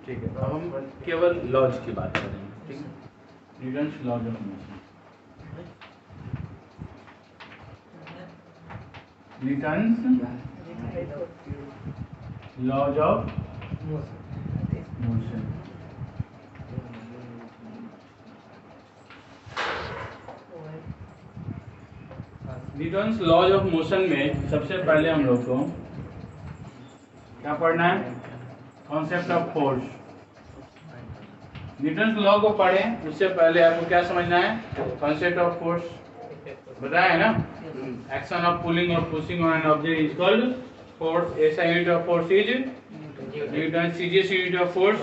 ठीक है, अब हम केवल लॉज की बात करेंगे। ठीक है, Newton's laws of motion. Newton's laws of motion. Newton's laws of motion में सबसे पहले हम लोग को क्या पढ़ना है? Concept of force. Newton's law को पढ़ें उससे पहले आपको क्या समझना है? कॉन्सेप्ट ऑफ फोर्स बताया है ना? एक्शन ऑफ पुलिंग और pushing on an object is called force. ऐसा unit of force is newton. CGS unit of force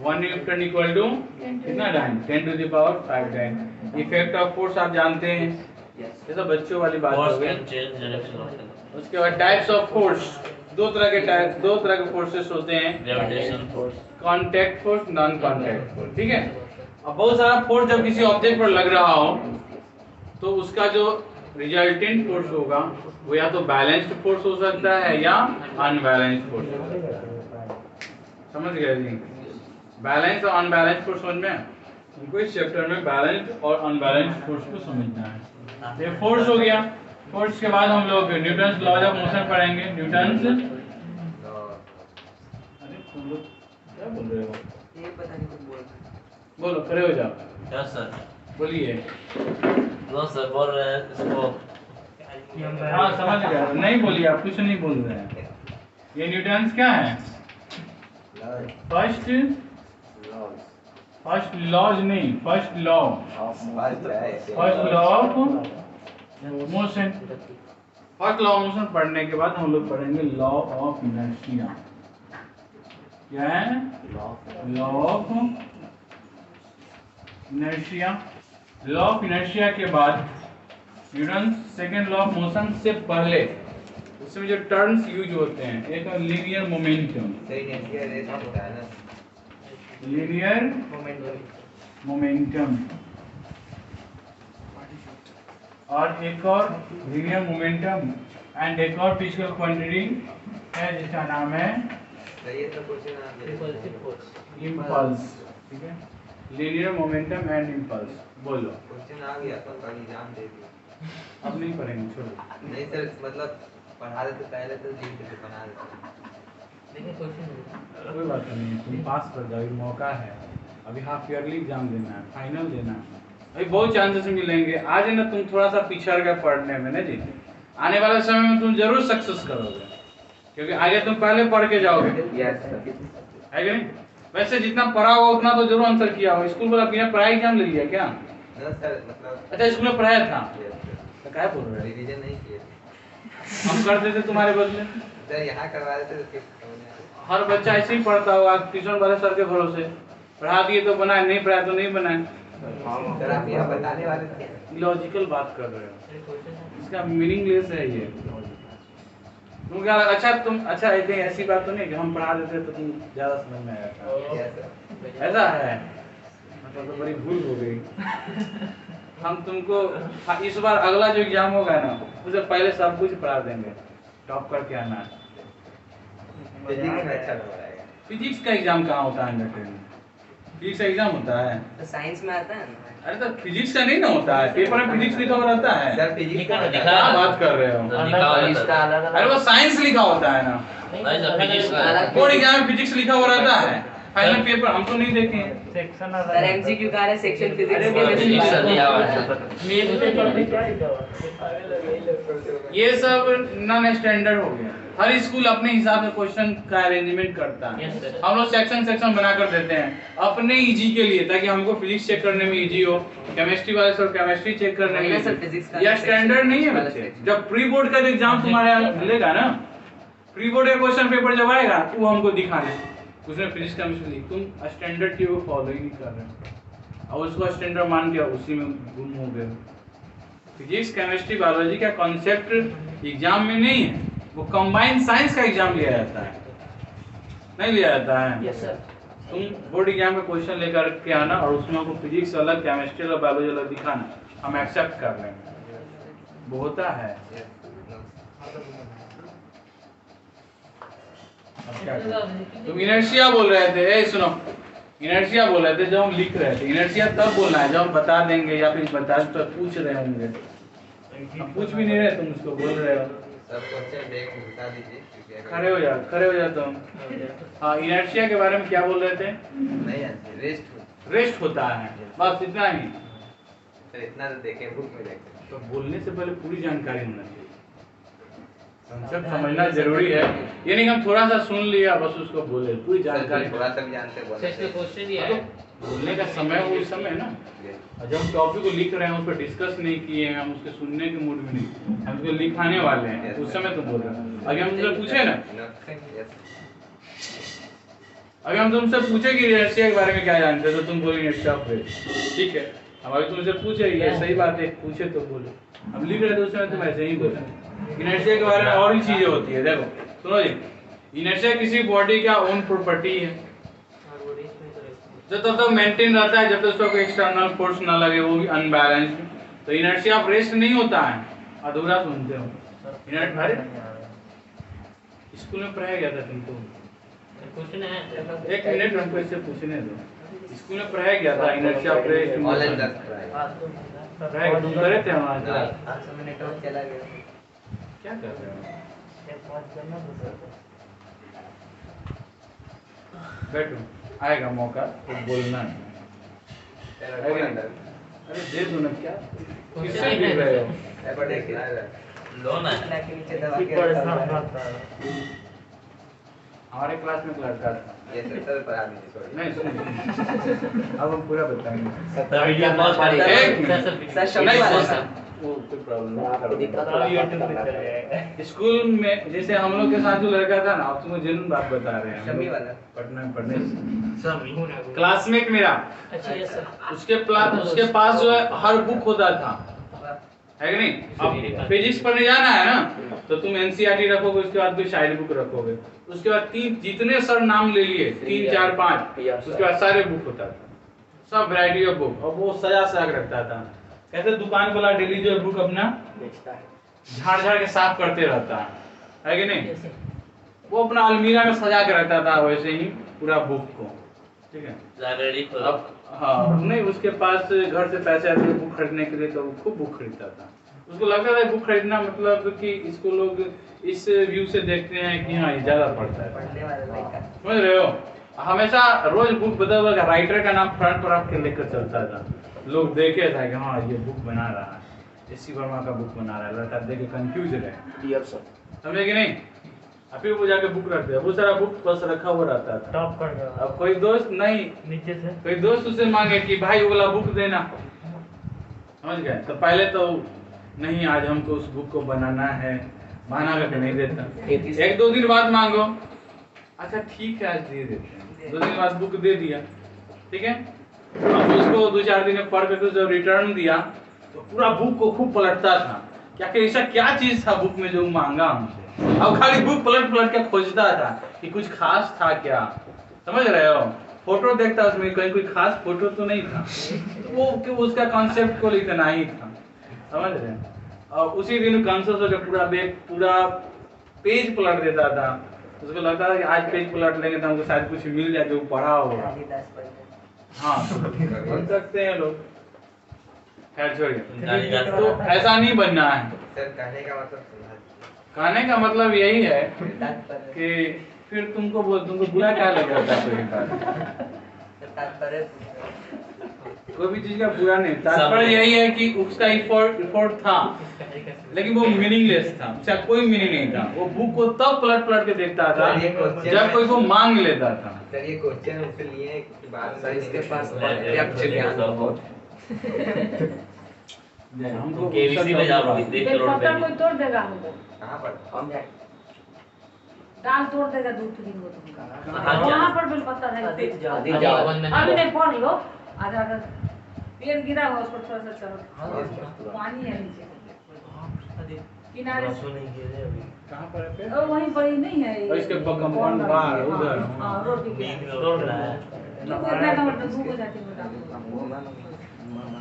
1 newton equal to कितना dyne? 10 to the power 5 dyne. Effect of force आप जानते हैं, ये तो बच्चों वाली बात हो गई। उसके बाद टाइप्स ऑफ फोर्स, दो तरह के फोर्सेस होते हैं, gravitation force, contact force, non contact force. ठीक है, अब बहुत सारा फोर्स जब किसी ऑब्जेक्ट पर लग रहा हो तो उसका जो रिजल्टेंट फोर्स होगा वो या तो बैलेंस्ड फोर्स हो सकता है या अनबैलेंस्ड फोर्स हो सकता है। समझ गए जी? बैलेंस और अनबैलेंस्ड फोर्स समझ में? हमको इस चैप्टर में बैलेंस्ड और अनबैलेंस्ड फोर्स को समझना है। ये फोर्स हो गया। फोर्स के बाद हम लोग न्यूटन्स लॉज ऑफ मोशन पढ़ेंगे। न्यूटन्स, अरे तुम लोग क्या बोल रहे हो? ये पता नहीं कुछ बोल रहे हैं। बोलो, खड़े हो जाओ। Yes sir. बोलिए। नो सर बोल रहे हैं इसको। हाँ समझ गया, नहीं बोलिए, आप कुछ नहीं बोल रहे हैं। ये न्यूटन्स क्या है? फर्स्ट लॉज नहीं, first law of motion. First law of motion पढ़ने के बाद हम लोग पढ़ेंगे लॉ ऑफ इनर्शिया। क्या है? Law of inertia. Law of inertia के बाद Newton's second law of motion से पहले उसमें जो टर्म्स यूज होते हैं, एक लीनियर मोमेंटम, लीनियर मोमेंटम, और एक और लीनियर मोमेंटम एंड एक और फिजिकल क्वांटिटी है जिसका नाम है इम्पल्स। ठीक है, लीनियर मोमेंटम एंड इम्पल्स। बोलो। क्वेश्चन आ गया तो कल एग्जाम दे दिया। अब नहीं पढ़ेंगे, छोड़ो। नहीं सर, मतलब पढ़ा देते पहले तो लिख देते, बना देते। लेकिन क्वेश्चन कोई बात नहीं है, तुम पास कर जाओ, मौका है। अभी हाफ ईयरली एग्जाम देना है, फाइनल देना है, अभी बहुत चांसेस मिलेंगे। आज है ना तुम थोड़ा सा पिछड़ गए पढ़ने में ना जी, आने वाले समय में तुम जरूर सक्सेस करोगे, क्योंकि आगे तुम पहले पढ़ के जाओगे। है कि नहीं? वैसे जितना पढ़ा होगा उतना तो जरूर आंसर किया हो। स्कूल वाला बिना पढ़ाई एग्जाम ले लिया क्या? अच्छा, स्कूल में पढ़ाया था तो क्या बोल रहे हो? रिवीजन नहीं किए हम कर देते तुम्हारे बदले। सर, यहाँ करवा देते तो हर बच्चा ऐसे ही पढ़ता होगा, ट्यूशन वाले सर के भरोसे। पढ़ा दिए तो बनाए, नहीं पढ़ाया तो नहीं बनाए। सर आप यहाँ बताने वाले थे। लॉजिकल बात कर रहे हो, इसका मीनिंगलेस है ये। तुम क्या अच्छा ऐसी बात तो नहीं कि हम पढ़ा देते तो तुम ज्यादा समझ में आया। ऐसा है मतलब तो बड़ी भूल हो गई। हम तुमको इस बार अगला जो एग्जाम होगा ना उससे पहले सब कुछ पढ़ा देंगे, टॉप करके आना है। फिजिक्स में अच्छा लगाएगा। फिजिक्स का एग्जाम कहाँ होता है बेटे? फिजिक्स का एग्जाम होता है तो साइंस में आता है ना? अरे तो फिजिक्स का नहीं ना होता है, पेपर में फिजिक्स लिखा हुआ रहता है। सर फिजिक्स का क्या बात कर रहे हो? अरे वो साइंस लिखा होता है ना, नहीं सर फिजिक्स का बोर्ड एग्जाम में फिजिक्स लिखा हुआ रहता है। फाइनल पेपर हम तो नहीं देखे हैं। सर एमसीक्यू का है, सेक्शन फिजिक्स फिजिक्स सर लिया हुआ है। ये सब नॉन स्टैंडर्ड हो गया। हर स्कूल अपने हिसाब से क्वेश्चन का अरेंजमेंट करता है। हम लोग सेक्शन बना कर देते हैं अपने इजी के लिए, ताकि हमको फिजिक्स चेक करने में इजी हो, केमिस्ट्री वाले सर केमिस्ट्री चेक करने में। यह स्टैंडर्ड नहीं है बच्चे। जब प्री बोर्ड का एग्जाम तुम्हारे यहाँ मिलेगा ना, प्री बोर्ड का क्वेश्चन पेपर जब आएगा वो हमको दिखाना, उसमें फिजिक्स केमिस्ट्री तुम स्टैंडर्ड की वो फॉलो ही नहीं कर रहे और उसको स्टैंडर्ड मान के उसी में गुम हो गए। फिजिक्स केमिस्ट्री बायोलॉजी का कॉन्सेप्ट एग्जाम में नहीं है, वो कंबाइंड साइंस का एग्जाम लिया जाता है, नहीं लिया जाता है। Yes sir. तुम बोर्ड एग्जाम में क्वेश्चन लेकर के आना और उसमें आपको फिजिक्स अलग, केमिस्ट्री अलग, बायोलॉजी अलग दिखाना, हम एक्सेप्ट कर लेंगे, वो होता है। अब क्या करें? तुम इनर्शिया बोल रहे थे, ए सुनो, इनर्शिया बोल रहे थे जब हम लिख रहे थे। इनर्शिया तब बोलना है जब हम बता देंगे या फिर बता तो पूछ रहे होंगे। हम पूछ भी नहीं रहे, तुम उसको बोल रहे हो। सब क्वेश्चन देख बता दीजिए क्योंकि अगर- खड़े हो जा तुम। हाँ, इनर्शिया के बारे में क्या बोल रहे थे? नहीं आती रेस्ट रेस्ट होता है, बस इतना ही। सर इतना तो देखे बुक में देखे तो बोलने से पहले पूरी जानकारी होना चाहिए, कंसेप्ट समझना जरूरी है। ये नहीं हम थोड़ा सा सुन लिया बस उसको बोले, पूरी जानकारी। थोड़ा सा भी जानते हैं बोलना चाहिए। क्वेश्चन ही हाँ, तो बोलने का समय वो उस समय है ना। और जब हम टॉपिक को लिख रहे हैं उस पर डिस्कस नहीं किए हैं, हम उसके सुनने के मूड में नहीं, हम उसको लिखाने वाले हैं, उस समय तो बोल रहे हैं। अगर हम तुमसे पूछे ना, अगर हम तुमसे पूछे कि इनर्शिया के बारे में क्या जानते हो तो तुम बोलेंगे स्टॉप रेस्ट, ठीक है। हम अगर तुमसे पूछे ये सही बात है, पूछे तो बोलो। हम लिख रहे थे उस समय तुम ऐसे ही बोले। इनर्शिया के बारे में और भी चीजें होती है, देखो सुनो जी। इनर्शिया किसी बॉडी का ओन प्रॉपर्टी है, जब तक मेंटेन रहता है, जब तक उसका कोई एक्सटर्नल फोर्स ना लगे, वो भी अनबैलेंस्ड। तो इनर्शिया ऑफ रेस्ट नहीं होता है, अधूरा सुनते हो। अरे स्कूल में पढ़ाया गया था तुमको, क्वेश्चन है। एक मिनट हमको इससे पूछने दो। स्कूल में पढ़ाया गया था inertia of rest, online class पढ़ाया गया, तुम करे थे हमारे क्लास? 8 मिनट और चला गया क्या कर रहे हो? बैठो, आएगा मौका तो बोलना है। अरे दे दो ना, क्या किससे गिर रहे हो? पेपर देख के लोन है। नीचे दबा के हमारे क्लास में एक लड़का था, ये सर पढ़ा दीजिए सॉरी नहीं सुनिए, अब हम पूरा बताएंगे। सर वीडियो पॉज कर नहीं वो कोई प्रॉब्लम नहीं। स्कूल में जैसे हम लोग के साथ जो लड़का था ना, आप तुमको जरूर बात बता रहे हैं, शमी वाला पटना में पढ़ने क्लासमेट मेरा, अच्छा यस सर। उसके पास जो है हर बुक होता था, है कि नहीं? अब फिजिक्स पढ़ने जाना है ना, तो तुम एनसीईआरटी रखोगे, उसके बाद कोई शायरी बुक रखोगे, उसके बाद तीन जितने सर नाम ले लिए 3 4 5, उसके बाद सारे बुक होता था, सब वैरायटी ऑफ बुक। और वो सजा सजा के रखता था। कहते दुकान वाला डेली जो बुक अपना झाड़ झाड़ के साफ करते रहता है कि नहीं? वो अपना अलमीरा में सजा के रखता था वैसे ही पूरा बुक को, ठीक है। लाइब्रेरी पर अब हाँ, नहीं उसके पास घर से पैसे आते थे बुक खरीदने के लिए, तो वो खूब बुक खरीदता था। उसको लगता था बुक खरीदना मतलब कि इसको लोग इस व्यू से देखते हैं कि हाँ ये ज्यादा पढ़ता है, पढ़ने वाला लड़का समझ रहे हो? हमेशा रोज बुक बदल बदल राइटर का नाम फ्रंट पर रख के लेकर चलता था, लोग देखे था कि हाँ ये बुक बना रहा है, एस.सी. वर्मा का बुक बना रहा है, लड़का देख के कंफ्यूज रहे, समझे कि नहीं? अभी वो जाके बुक रख दिया, वो सारा बुक बस रखा हुआ रहता था। टॉप कर गया अब कोई दोस्त नहीं, नीचे से कोई दोस्त उसे मांगे कि भाई वो वाला बुक देना, समझ गए? तो पहले तो नहीं, आज हमको उस बुक को बनाना है, बहाना करके नहीं देता। 1-2 दिन बाद मांगो, अच्छा ठीक है आज दे देते हैं, 2 दिन बाद बुक दे दिया, ठीक है। अब उसको 2-4 दिन में पढ़ करके जब रिटर्न दिया तो पूरा बुक को खूब पलटता था, क्या कि ऐसा क्या चीज था बुक में जो मांगा हमसे। अब खाली बुक पलट पलट के खोजता था कि कुछ खास था क्या, समझ रहे हो? फोटो देखता उसमें, कहीं कोई खास फोटो तो नहीं था, तो वो कि उसका कॉन्सेप्ट को इतना ही था, समझ रहे हैं? और उसी दिन कंसेप्ट होकर पूरा पेज पलट देता था। उसको लगता था कि आज पेज पलट लेंगे तो हमको शायद कुछ मिल जाए जो पढ़ा होगा। हाँ बन सकते हैं लोग, खैर छोड़िए। तो ऐसा नहीं बनना है। सर कहने का मतलब समझा कहने का मतलब यही है कि फिर तुमको बुरा क्या लग जाता है? कोई भी चीज का बुरा नहीं, तात्पर्य यही है कि उसका इफोर्ट था लेकिन वो मीनिंगलेस था, उसका कोई मीनिंग नहीं था। वो बुक को तब पलट पलट के देखता था जब कोई को मांग लेता था। सर ये क्वेश्चन उससे लिए हैं कि बाद में इसके पास पर्याप्त ज्ञान हो। हमको केबीसी में जाओ, देख ये रोड पे पत्ता कोई तोड़ देगा हमको, कहां पर हम जाए। डाल तोड़ देगा 2-3 गो तुमका। हाँ, वहाँ पर बेलपत्ता है, अभी नहीं पढ़ लो, आधा आधा पेड़ गिरा हुआ, उस पर थोड़ा सा चढ़ो, पानी है नीचे किनारे से। कहाँ पर है पे? वहीं पर ही नहीं है, और इसके कंपाउंड बाहर उधर। हाँ रोड के किनारे। रोड रहा है। तुमको इतना का मतलब 2 को जाके बता।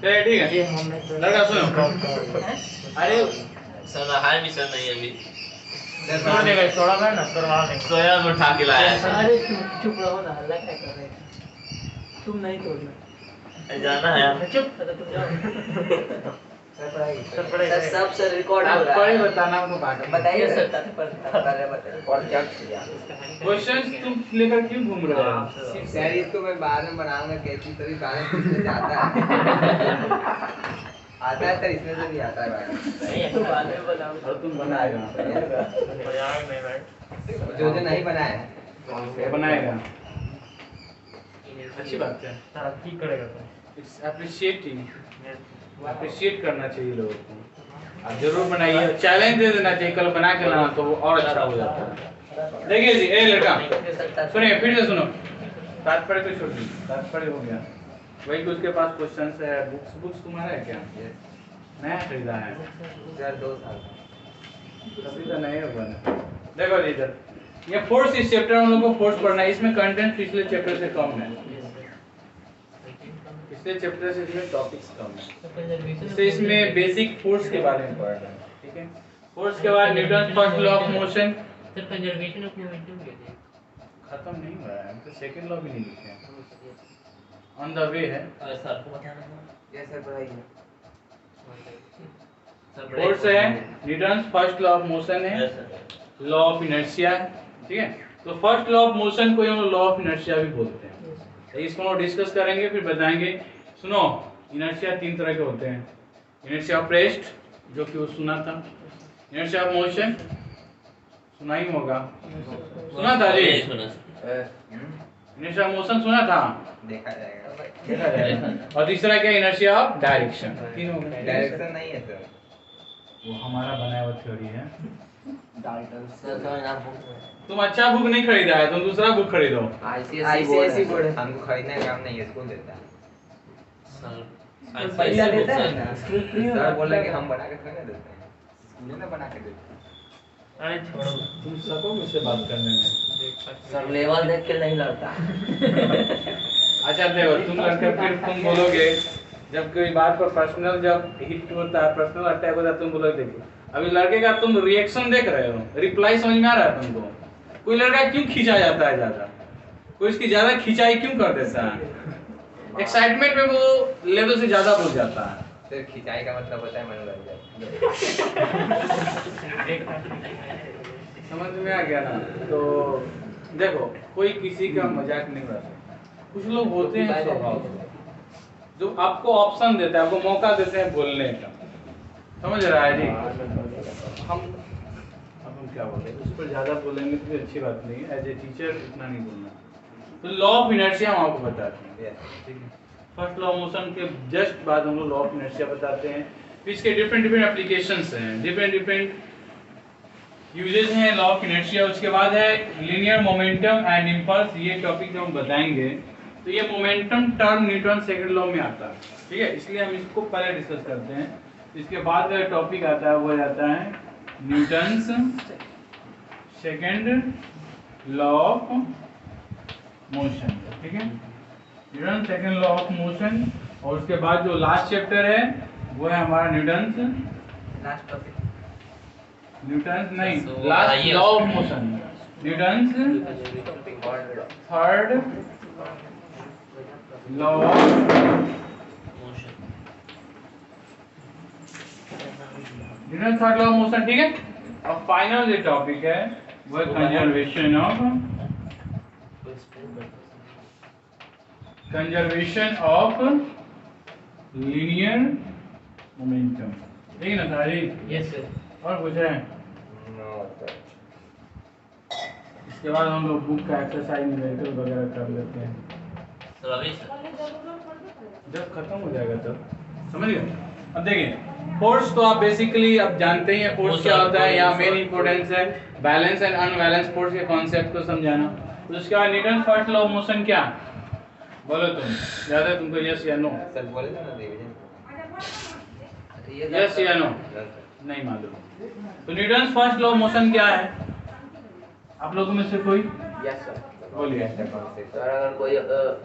चलिए ठीक है, लड़का सुनो, अरे सर हाई मिशन नहीं अभी। छोड़ देगा थोड़ा मैं ना करवा देंगे सोया में उठा के लाया अरे चुप रहो ना, हल्ला क्या कर रहे हैं? तुम नहीं तोड़ना। जाना है हमें चुप, अरे तुम जाओ। सर सब सर रिकॉर्ड हो आप रहा पढ़े है। बताना हमको बाकी बताइए सर, सर। ताते पर बताइए और क्या किया? क्वेश्चंस तुम लेकर क्यों घूम रहे हो सर इसको मैं बाद में बनाऊंगा कैसी तभी बाद में पूछने से आता है। आता है सर, इसमें से भी आता है भाई। नहीं, तो बाद में बताओ। और तुम बनाएगा जो जो नहीं बनाया है वो बनाएगा अच्छी बात है ठीक करेगा तो इट्स अप्रिशिएटिंग अप्रिशिएट करना चाहिए लोगों को आप जरूर बनाइए चैलेंज दे देना चाहिए कल बना के लाना तो वो और अच्छा हो जाता है देखिए जी ए लड़का सुनिए फिर से सुनो तात्पर्य को छोड़ दीजिए तात्पर्य हो गया वही उसके पास क्वेश्चंस है बुक्स तुम्हारा है क्या नया खरीदा है सर 2 साल अभी तो नहीं होगा ना देखो जी इधर ये फोर्स इस चैप्टर हम लोग को फोर्स पढ़ना है इसमें कंटेंट पिछले चैप्टर से कम है पिछले चैप्टर से इसमें टॉपिक्स कम है इससे इसमें बेसिक फोर्स के बारे में पढ़ना है ठीक है फोर्स के बाद Newton first law of motion sir conservation of momentum कहते हैं। खत्म नहीं हुआ है हम तो सेकंड लॉ भी नहीं लिखे ऑन द वे है सर को बताना है यस सर पढ़ाइए। फोर्स है Newton first law of motion है लॉ ऑफ इनर्शिया ठीक है तो फर्स्ट लॉ ऑफ मोशन को हम लॉ ऑफ इनर्शिया भी बोलते हैं तो इसको हम डिस्कस करेंगे फिर बताएंगे सुनो इनर्शिया 3 तरह के होते हैं इनर्शिया ऑफ रेस्ट जो कि वो सुना था इनर्शिया ऑफ मोशन सुना ही होगा सुना था जी इनर्शिया ऑफ मोशन सुना था देखा जाएगा। देखा जाएगा और तीसरा क्या इनर्शिया ऑफ डायरेक्शन तीन हो गए डायरेक्शन नहीं है सर। वो हमारा बनाया हुआ थ्योरी है सर का नाम तुम अच्छा बुक नहीं खरीदा है तुम दूसरा बुक खरीदो आईसीएसई बोर्ड है। हमको खरीदने का काम नहीं है, स्कूल देता है। पैसा देता है ना, सर बोला कि हम बना के थोड़ी ना देते हैं, स्कूल ने बना के देते हैं। अरे छोड़ो तुम सको मुझसे बात करने में सर लेवल देख के नहीं लड़ता। अच्छा देखो तुम लड़के फिर तुम बोलोगे जब कोई बात पर पर्सनल जब हिट होता है पर्सनल अटैक होता है तुम बोलोगे देखो अभी लड़के का तुम रिएक्शन देख रहे हो रिप्लाई समझ में आ रहा है तुमको कोई लड़का क्यों खींचा जाता है ज्यादा कोई इसकी ज्यादा खिंचाई क्यों कर देता है एक्साइटमेंट में वो लेवल से ज्यादा बोल जाता है सर खिंचाई का मतलब होता है मनोरंजन। समझ में आ गया ना तो देखो कोई किसी का मजाक नहीं उड़ाता कुछ लोग होते हैं स्वभाव से, जो आपको ऑप्शन देते हैं आपको मौका देते हैं बोलने का समझ रहा है जी हम अब हम क्या बोले उस पर ज्यादा बोलेंगे तो अच्छी बात नहीं एज ए टीचर इतना नहीं बोलना तो लॉ ऑफ इनर्शिया हम आपको बताते हैं ठीक है फर्स्ट लॉ ऑफ मोशन के जस्ट बाद हम लोग लॉ ऑफ इनर्शिया बताते हैं फिर इसके डिफरेंट एप्लीकेशंस हैं डिफरेंट यूजेस हैं लॉ ऑफ इनर्शिया उसके बाद है लीनियर मोमेंटम एंड इंपल्स ये टॉपिक जो हम बताएंगे तो ये momentum term Newton second law में आता है ठीक है इसलिए हम इसको पहले डिस्कस करते हैं इसके बाद का टॉपिक आता है वो जाता है Newton's second law of motion ठीक है Newton second law of motion और उसके बाद जो लास्ट चैप्टर है वो है हमारा न्यूटन्स लास्ट टॉपिक न्यूटन्स नहीं last law of motion Newton's third law of Newton third law of motion ठीक है अब फाइनल जो टॉपिक है वो है कंजर्वेशन ऑफ लीनियर मोमेंटम ठीक है ना सारी यस सर। और कुछ है इसके बाद हम लोग बुक का एक्सरसाइज न्यूमेरिकल वगैरह कर लेते हैं तो अभी जब खत्म हो जाएगा तब समझ गए अब देखिए फोर्स तो आप बेसिकली अब जानते ही हैं फोर्स क्या होता है यहाँ मेन इंपॉर्टेंस है बैलेंस एंड अनबैलेंस फोर्स के कॉन्सेप्ट को समझाना तो उसके बाद Newton first law of motion क्या बोलो तुम याद है तुमको यस या नो सर बोले ना डिवीजन यस या नो नहीं मालूम तो Newton first law of motion क्या है आप लोगों में से कोई यस सर बोलिए सर अगर कोई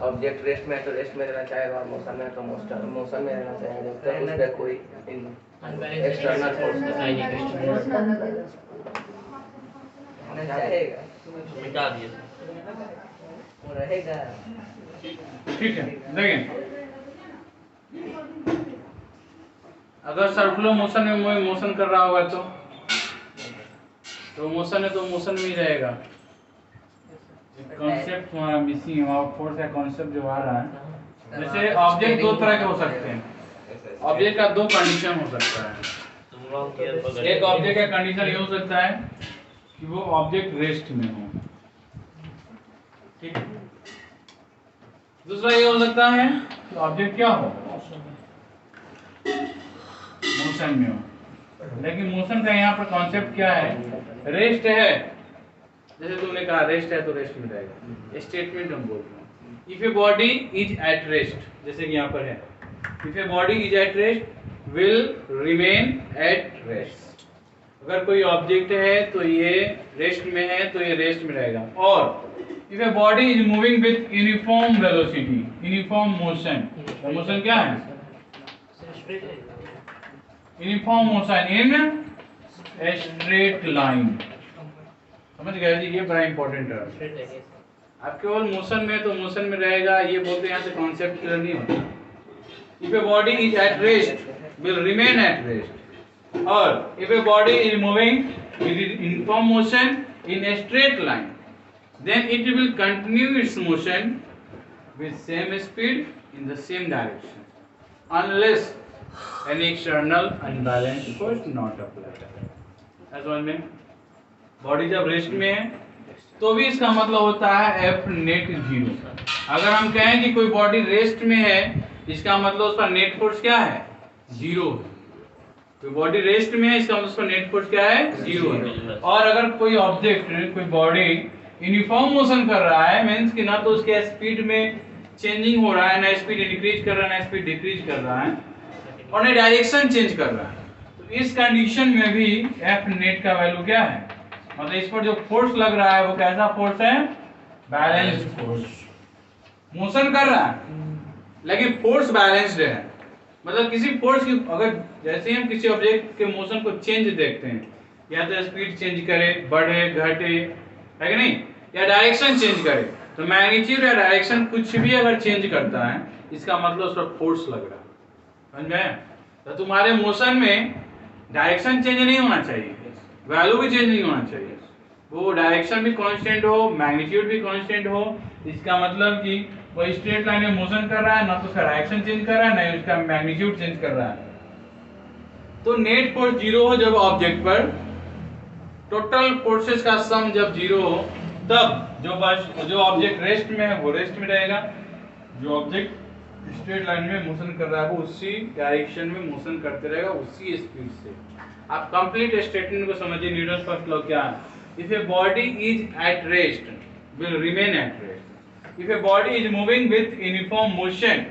ऑब्जेक्ट रेस्ट में है तो रेस्ट में रहना चाहेगा और मोशन में है तो मोशन में रहना चाहेगा जब तक उस पर कोई एक्सटर्नल फोर्स ना चाहेगा मिटा दिए। वो रहेगा। ठीक है, देखिए अगर सर्कुलर मोशन में मोशन कर रहा होगा तो मोशन है तो मोशन में ही रहेगा। कॉन्सेप्ट हमारा मिसिंग है, वहाँ फोर्स का कॉन्सेप्ट जो आ रहा है। जैसे ऑब्जेक्ट दो तरह के हो सकते हैं। ऑब्जेक्ट का दो कंडीशन हो सकता है। एक ऑब्जेक्ट का कंडीशन ये हो सकता है कि वो ऑब्जेक्ट रेस्ट में हो, ठीक है। दूसरा ये हो सकता है कि ऑब्जेक्ट क्या हो, मोशन में हो। लेकिन मोशन का यहाँ पर कॉन्सेप्ट क्या है, रेस्ट है। जैसे तुमने कहा रेस्ट है तो रेस्ट में रहेगा, स्टेटमेंट हम बोलते हैं। If a body is at rest, जैसे कि यहाँ पर है, if a body is at rest will remain at rest. अगर कोई ऑब्जेक्ट है तो ये रेस्ट में है तो ये रेस्ट में रहेगा। और if a body is moving with uniform velocity, uniform motion, motion क्या है, uniform motion in a straight line. समझ गए जी, ये बड़ा इंपॉर्टेंट है। आप केवल मोशन में तो मोशन में रहेगा ये बोलते हैं, यहाँ से कॉन्सेप्ट क्लियर नहीं होता। If a body is at rest will remain at rest, और if a body is moving with uniform motion in a straight line then it will continue its motion with same speed in the same direction unless an external unbalanced force not applied। ऐसा समझ में, body जब rest में है तो भी इसका मतलब होता है एफ नेट जीरो। अगर हम कहें कि कोई बॉडी रेस्ट में है इसका मतलब उसका नेट फोर्स क्या है, जीरो। कोई बॉडी रेस्ट में है इसका मतलब उसका नेट फोर्स क्या है, जीरो है। और अगर कोई ऑब्जेक्ट, कोई बॉडी यूनिफॉर्म मोशन कर रहा है, मींस कि ना तो उसके स्पीड में चेंजिंग हो रहा है, ना स्पीड इंक्रीज कर रहा है ना स्पीड डिक्रीज कर रहा है, और ना डायरेक्शन चेंज कर रहा है, तो इस कंडीशन में भी एफ नेट का वैल्यू क्या है, मतलब इस पर जो फोर्स लग रहा है वो कैसा फोर्स है, बैलेंस्ड फोर्स। मोशन कर रहा है लेकिन फोर्स बैलेंस्ड है। मतलब किसी फोर्स की, अगर जैसे हम किसी ऑब्जेक्ट के मोशन को चेंज देखते हैं, या तो स्पीड चेंज करे, बढ़े घटे, है कि नहीं, या डायरेक्शन चेंज करे, तो मैग्नीट्यूड या डायरेक्शन कुछ भी अगर चेंज करता है इसका मतलब उस पर फोर्स लग रहा है। समझ गए? तो तुम्हारे मोशन में डायरेक्शन चेंज नहीं होना चाहिए, वैल्यू भी चेंज नहीं होना चाहिए, वो डायरेक्शन भी कांस्टेंट हो, मैग्नीट्यूड भी कांस्टेंट हो। इसका मतलब कि वो स्ट्रेट लाइन में मोशन कर रहा है, ना तो उसका डायरेक्शन चेंज कर रहा है ना उसका मैग्नीट्यूड चेंज कर रहा है। तो नेट फोर्स जीरो हो जब ऑब्जेक्ट पर, टोटल फोर्सेस का सम जब जीरो हो, तब जो ऑब्जेक्ट रेस्ट में है वो रेस्ट में रहेगा, जो ऑब्जेक्ट स्ट्रेट लाइन में मोशन कर रहा है वो उसी डायरेक्शन में मोशन करते रहेगा, उसी स्पीड से। आप कंप्लीट स्टेटमेंट को समझिए। न्यूटन्स फर्स्ट लॉ क्या है, if a body is at rest will remain at rest, if a body is moving with uniform motion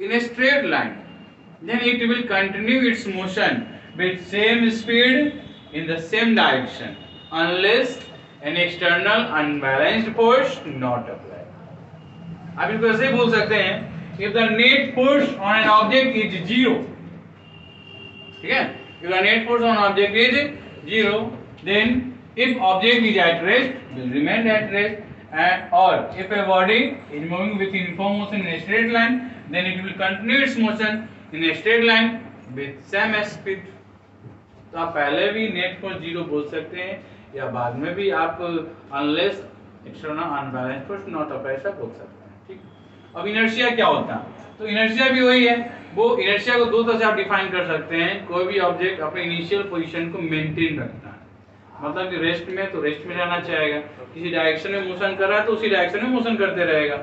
in a straight line then it will continue its motion with same speed in the same direction unless an external unbalanced force not applied। आप इसको ऐसे बोल सकते हैं, if the net force on an object is zero, ठीक है, if the net force on an object is zero, then if object is at rest will remain at rest, and or if a body is moving with uniform motion in a straight line then it will continue its motion in a straight line with same speed। तो आप पहले भी net force zero बोल सकते हैं या बाद में भी आप unless external unbalanced force not apply ऐसा बोल सकते हैं, ठीक। अब इनर्शिया क्या होता है, तो इनर्शिया भी वही है, वो इनर्शिया को दो तरह से आप डिफाइन कर सकते हैं। कोई भी ऑब्जेक्ट अपने इनिशियल पोजीशन को मेंटेन रखता है, मतलब कि रेस्ट में तो रेस्ट में रहना चाहेगा, किसी डायरेक्शन में मोशन कर रहा है तो उसी डायरेक्शन में मोशन करते रहेगा।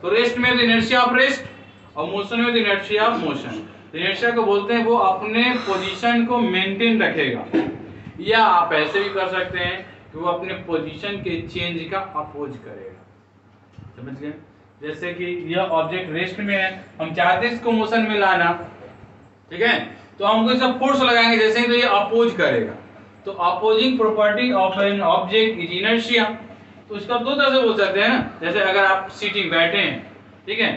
तो रेस्ट में तो इनर्शिया ऑफ रेस्ट और मोशन में तो इनर्शिया ऑफ मोशन। इनर्शिया को बोलते हैं वो अपने पोजीशन को मेंटेन रखेगा, या आप ऐसे भी कर सकते हैं कि वो अपने पोजीशन के चेंज का अपोज करेगा। समझ गए? जैसे कि यह ऑब्जेक्ट रेस्ट में है, हम चाहते हैं इसको मोशन में लाना, ठीक है, तो हम कोई सा फोर्स लगाएंगे जैसे ही तो ये अपोज करेगा। तो opposing property of an object is inertia. तो इसका दो तरह से बोल सकते हैं ना, जैसे अगर आप सीटिंग बैठे हैं, ठीक है,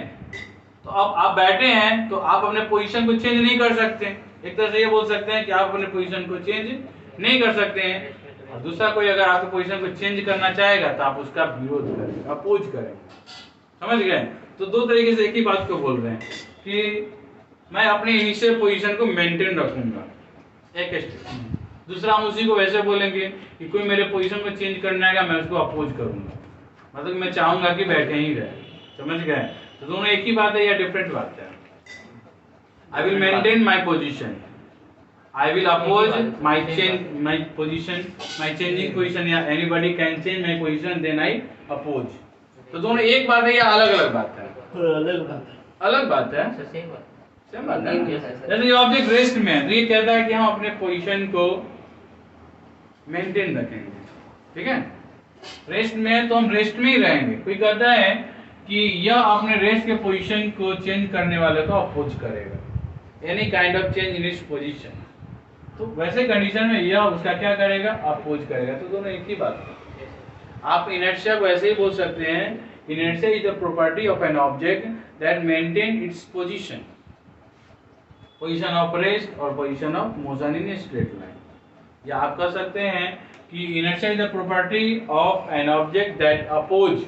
तो अब आप बैठे हैं तो आप अपने पोजीशन को चेंज नहीं कर सकते। एक तरह से ये बोल सकते हैं कि आप अपने पोजीशन को चेंज नहीं कर सकते हैं, और दूसरा कोई अगर आपके पोजीशन को चेंज करना चाहेगा तो आप उसका विरोध करेंगे, अपोज करेंगे। समझ गए? तो दो तरीके से एक ही बात को बोल रहे हैं कि मैं अपने इनिशियल पोजीशन को मेंटेन रखूंगा, एक स्टेप। दूसरा हम उसी को वैसे बोलेंगे कि कोई मेरे पोजीशन को चेंज करने आएगा, मैं उसको अपोज करूंगा, मतलब मैं चाहूंगा कि बैठे ही रहे। समझ गए? तो दोनों एक ही बात है या डिफरेंट बात है? I will maintain my position. I will oppose my position, my changing position, या anybody can change my position, then I oppose. तो दोनों एक बात है या अलग अलग बात है? अलग बात है। अलग बात है। सेम बात। सेम बात है। जैसे ये ऑब्जेक्ट रेस्ट में है, तो ये कहता है कि हम अपने पोजीशन को मेंटेन रखेंगे, ठीक है? रेस्ट में है तो हम रेस्ट में ही रहेंगे। कोई कहता है कि यह अपने रेस्ट के पोजीशन को चेंज करने वाले को अपोज करेगा, any kind of change in its position. तो वैसे कंडीशन में यह उसका क्या करेगा? अपोज करेगा। तो दोनों एक ही बात है। आप इनर्शिया को ऐसे ही बोल सकते हैं, inertia is the property of an object that maintain its position, position of rest और position of motion in straight line. या आप कह सकते हैं कि inertia is the property of an object that oppose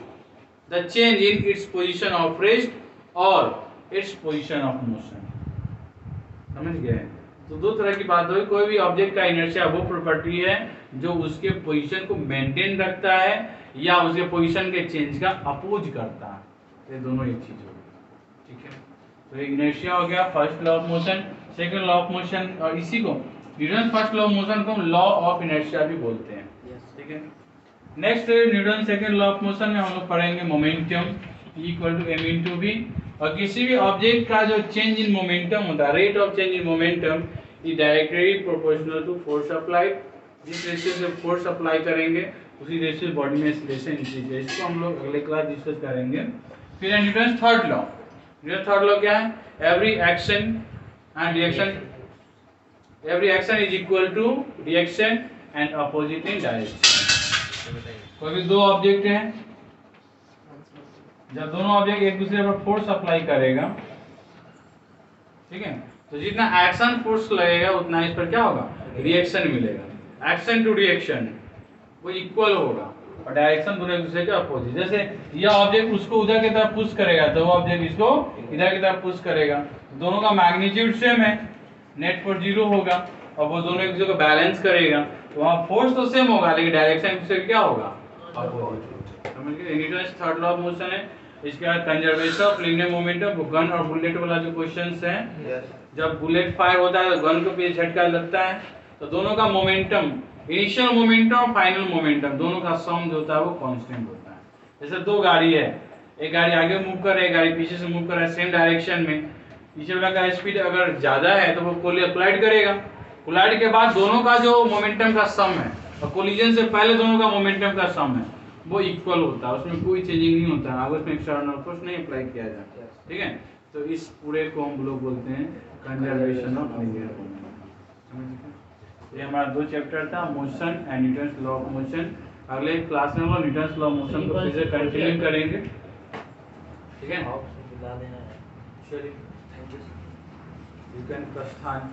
the change in its position of rest और its position of motion. समझ गए? तो दो तरह की बात हुई। कोई भी ऑब्जेक्ट का इनर्शिया वो प्रॉपर्टी है जो उसके पोजीशन को मेंटेन रखता है या उसके पोजीशन के चेंज का अपोज करता है। ये दोनों एक चीज हो गई, ठीक है? तो इनर्शिया हो गया first law of motion. Second law of motion, और इसी को Newton first law of motion को लॉ ऑफ इनर्शिया भी बोलते हैं, ठीक है? Next Newton second law of motion में हम लोग पढ़ेंगे momentum equal to m into v। और किसी भी ऑब्जेक्ट का जो चेंज इन मोमेंटम होता है, rate of change in momentum is directly proportional to force applied. जिस रेशियो से फोर्स अप्लाई करेंगे उसी रेशियो बॉडी में एक्सीलरेशन इंक्रीज है। इसको हम लोग अगले क्लास डिस्कस करेंगे। फिर Newton third law. Newton third law क्या है? Every action and reaction, every action is equal to reaction and opposite in direction. कोई भी दो ऑब्जेक्ट हैं, जब दोनों ऑब्जेक्ट एक दूसरे पर फोर्स अप्लाई करेगा, ठीक है, तो जितना एक्शन फोर्स लगेगा उतना इस पर क्या होगा? रिएक्शन मिलेगा। एक्शन टू रिएक्शन वो इक्वल होगा और डायरेक्शन दोनों एक दूसरे के अपोजिट। जैसे यह ऑब्जेक्ट उसको उधर की तरफ पुश करेगा तो वो ऑब्जेक्ट इसको इधर की तरफ पुश करेगा, दोनों का मैग्नीट्यूड सेम है, नेट फोर्स 0 होगा और वो दोनों एक दूसरे को बैलेंस करेगा, तो वहाँ फोर्स तो सेम होगा लेकिन डायरेक्शन एक दूसरे क्या होगा? अपोजिट। समझ गए? Newton third law of motion है। इसके बाद conservation of linear momentum, gun और बुलेट वाला जो क्वेश्चंस हैं, जब बुलेट फायर होता है तो गन को पीछे झटका लगता है, तो दोनों का मोमेंटम, इनिशियल मोमेंटम और फाइनल मोमेंटम, दोनों का सम जो होता है वो कांस्टेंट होता है। जैसे दो गाड़ी है, एक गाड़ी आगे मूव कर रही है, गाड़ी पीछे से मूव कर रहा है सेम डायरेक्शन में, पीछे वाला का स्पीड अगर ज्यादा है तो वो कोलाइड करेगा, कोलाइड के बाद दोनों का जो मोमेंटम का सम है और कोलिजन से पहले दोनों का मोमेंटम का सम है वो इक्वल होता है, उसमें कोई चेंजिंग नहीं होता है, आगे उसमें एक्सटर्नल फोर्स नहीं अप्लाई किया जाता है, ठीक है? तो इस पूरे को हम लोग बोलते हैं कंजर्वेशन ऑफ लीनियर मोमेंटम। ये हमारा दो चैप्टर था, motion and Newton's law of motion. अगले क्लास में हम लोग न्यूटन्स लॉ ऑफ मोशन को फिर से कंटिन्यू करेंगे, ठीक है? आप बुला देना। चलिए, थैंक यू। यू कैन प्रस्थान।